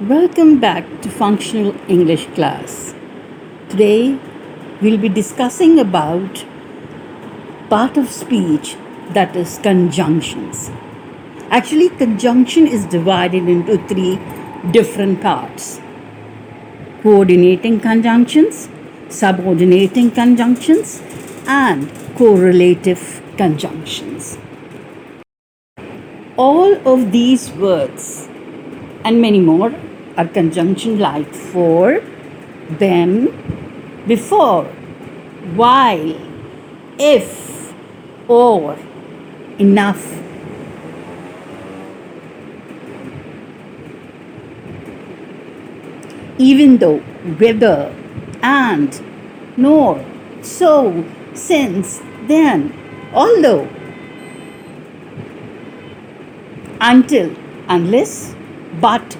Welcome back to Functional English class. Today we'll be discussing about part of speech that is conjunctions. Actually, conjunction is divided into three different parts: coordinating conjunctions, subordinating conjunctions, and correlative conjunctions. All of these words and many more are conjunction like for, then, before, while, if, or, enough. Even though, whether, and, nor, so, since, then, although, until, unless, but,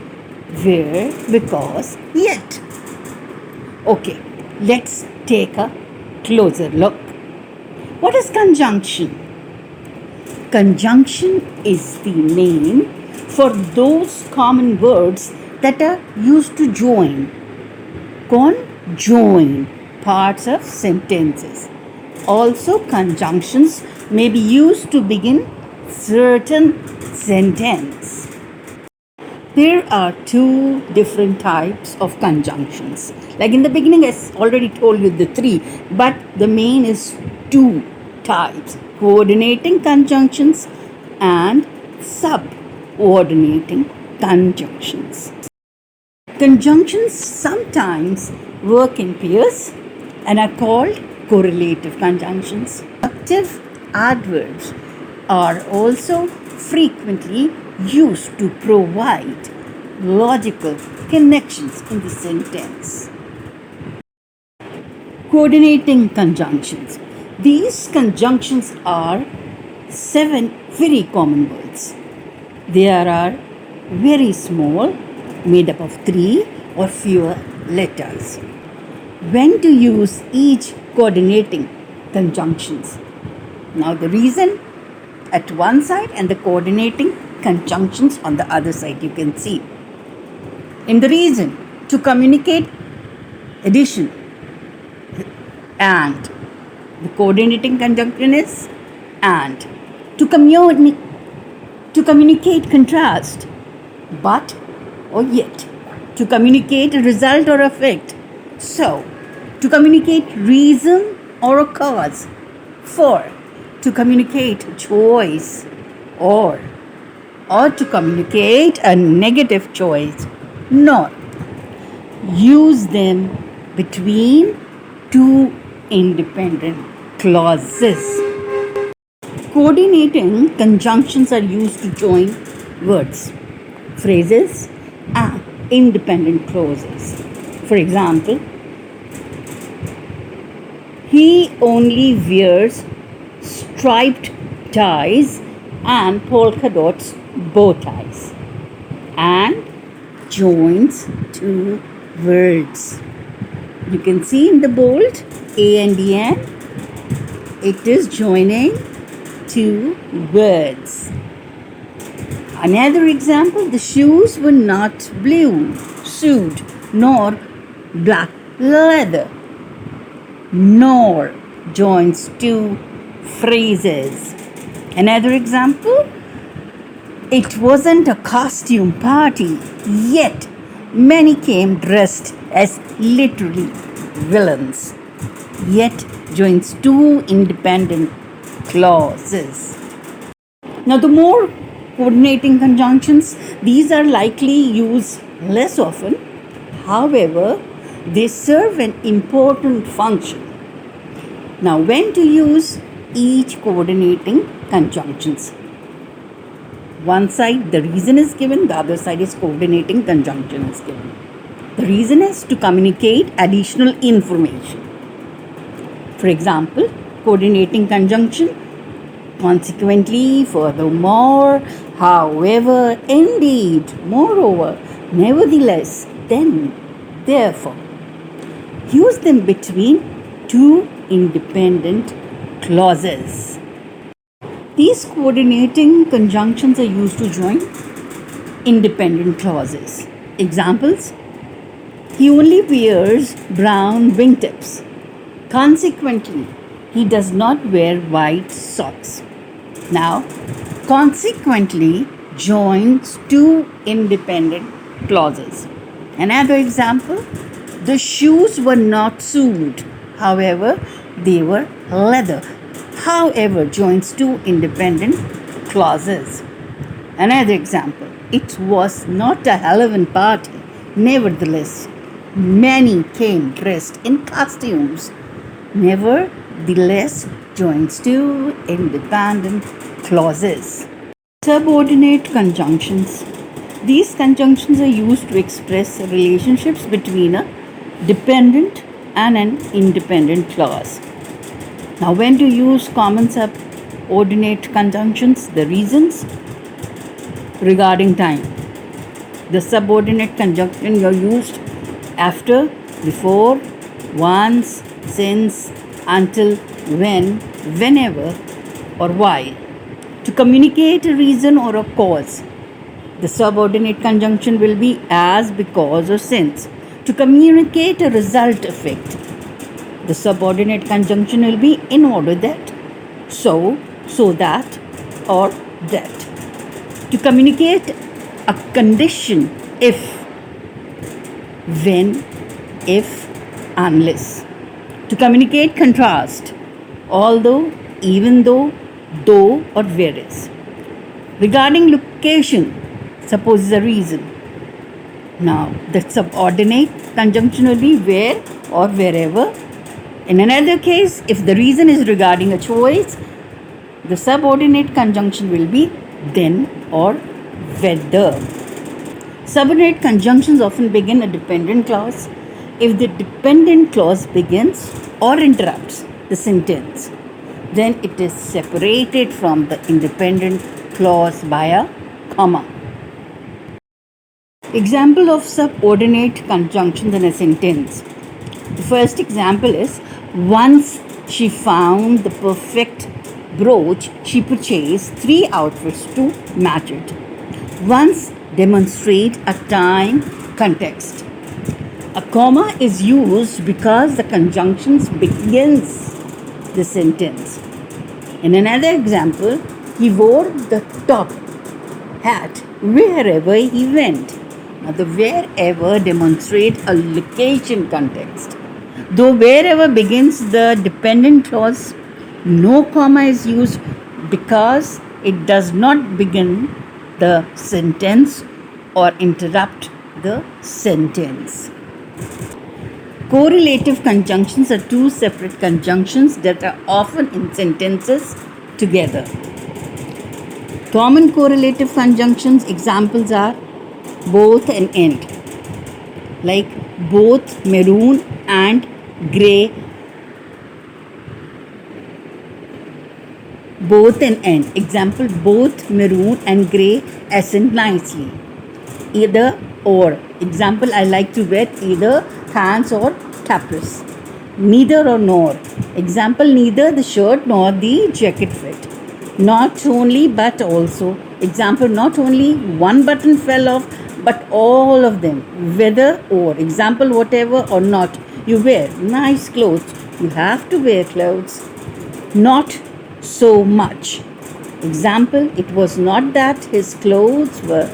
where, because, yet. Okay, let's take a closer look. What is conjunction? Conjunction is the name for those common words that are used to join. Conjoin parts of sentences. Also, conjunctions may be used to begin certain sentences. There are two different types of conjunctions. Like in the beginning, I already told you the three, but the main is two types: coordinating conjunctions and subordinating conjunctions. Conjunctions sometimes work in pairs and are called correlative conjunctions. Active adverbs are also frequently used to provide logical connections in the sentence. Coordinating conjunctions. These conjunctions are 7 very common words. There are very small, made up of 3 or fewer letters. When to use each coordinating conjunctions? Now the reason at one side and the coordinating conjunctions on the other side, you can see. In the reason, to communicate addition, and the coordinating conjunction is and. To communicate contrast, but or yet. To communicate a result or effect, so. To communicate reason or a cause, for. To communicate choice, or to communicate a negative choice, nor. Use them between two independent clauses. Coordinating conjunctions are used to join words, phrases, and independent clauses. For example, he only wears striped ties and polka dots bow ties, and joins two words. You can see in the bold A and N, it is joining two words. Another example, the shoes were not blue suede nor black leather. Nor joins two phrases. Another example, it wasn't a costume party, yet many came dressed as literary villains. Yet joins two independent clauses. Now, the more coordinating conjunctions, these are likely used less often. However, they serve an important function. Now, when to use each coordinating conjunctions? One side, the reason is given, the other side is coordinating conjunction is given. The reason is to communicate additional information. For example, coordinating conjunction, consequently, furthermore, however, indeed, moreover, nevertheless, then, therefore. Use them between two independent clauses. These coordinating conjunctions are used to join independent clauses. Examples: he only wears brown wingtips. Consequently, he does not wear white socks. Now, consequently joins two independent clauses. Another example: the shoes were not sewed, however, they were leather. However joins two independent clauses. Another example: it was not a Halloween party, nevertheless, many came dressed in costumes. Nevertheless joins two independent clauses. Subordinate conjunctions. These conjunctions are used to express relationships between a dependent and an independent clause. Now, when to use common subordinate conjunctions? The reasons: regarding time. The subordinate conjunction you're used after, before, once, since, until, when, whenever, or while. To communicate a reason or a cause, the subordinate conjunction will be as, because, or since. To communicate a result effect, the subordinate conjunction will be in order that, so that, or that. To communicate a condition, if, when, if, unless. To communicate contrast, although, even though, or whereas. Regarding location, suppose is a reason. Now, the subordinate conjunction will be where or wherever. In another case, if the reason is regarding a choice, the subordinate conjunction will be then or whether. Subordinate conjunctions often begin a dependent clause if the dependent clause begins or interrupts the sentence. Then it is separated from the independent clause by a comma. Example of subordinate conjunctions in a sentence. The first example is: once she found the perfect brooch, she purchased 3 outfits to match it. Once demonstrate a time context. A comma is used because the conjunction begins the sentence. In another example, he wore the top hat wherever he went. Now, the wherever demonstrates a location context. Though wherever begins the dependent clause, no comma is used because it does not begin the sentence or interrupt the sentence. Correlative conjunctions are two separate conjunctions that are often in sentences together. Common correlative conjunctions examples are both and and, like both maroon and grey. Both and end. Example: both maroon and grey accent nicely. Either or. Example: I like to wear either pants or caprice. Neither or nor. Example: neither the shirt nor the jacket fit. Not only but also. Example: not only one button fell off but all of them. Whether or. Example: whatever or not you wear nice clothes, you have to wear clothes. Not so much. Example: it was not that his clothes were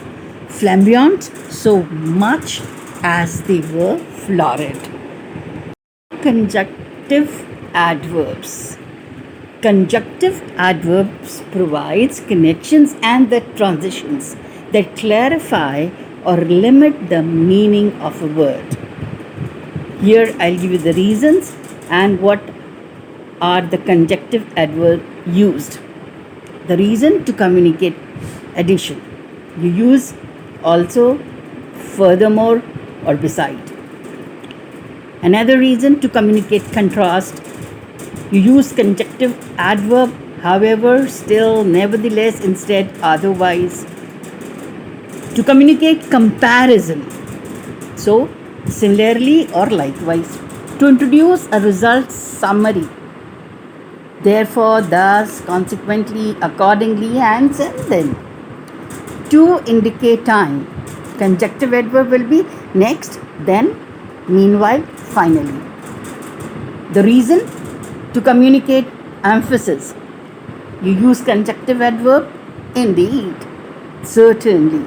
flamboyant so much as they were florid. Conjunctive adverbs. Conjunctive adverbs provides connections and the transitions that clarify or limit the meaning of a word. Here I'll give you the reasons and what are the conjunctive adverbs used. The reason: to communicate addition. You use also, furthermore, or beside. Another reason: to communicate contrast. You use conjunctive adverb, however, still, nevertheless, instead, otherwise. To communicate comparison. So, similarly or likewise. To introduce a result summary. Therefore, thus, consequently, accordingly, and then. To indicate time. Conjunctive adverb will be next, then, meanwhile, finally. The reason? To communicate emphasis. You use conjunctive adverb? Indeed, certainly.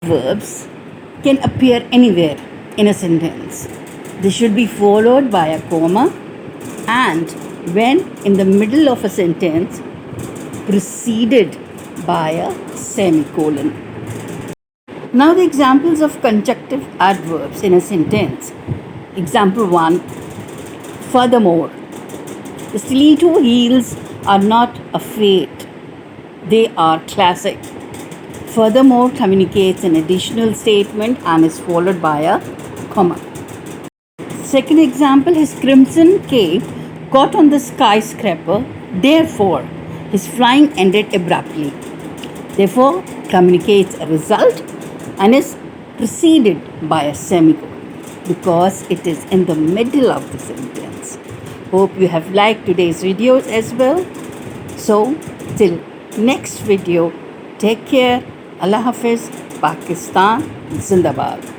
Verbs can appear anywhere in a sentence. They should be followed by a comma and when in the middle of a sentence preceded by a semicolon. Now the examples of conjunctive adverbs in a sentence. Example 1. Furthermore, the stiletto heels are not a fate. They are classic. Furthermore communicates an additional statement and is followed by a comma. Second example, his crimson cape caught on the skyscraper. Therefore, his flying ended abruptly. Therefore, communicates a result and is preceded by a semicolon because it is in the middle of the sentence. Hope you have liked today's videos as well. So, till next video, take care. Allah Hafiz, Pakistan, Zindabad.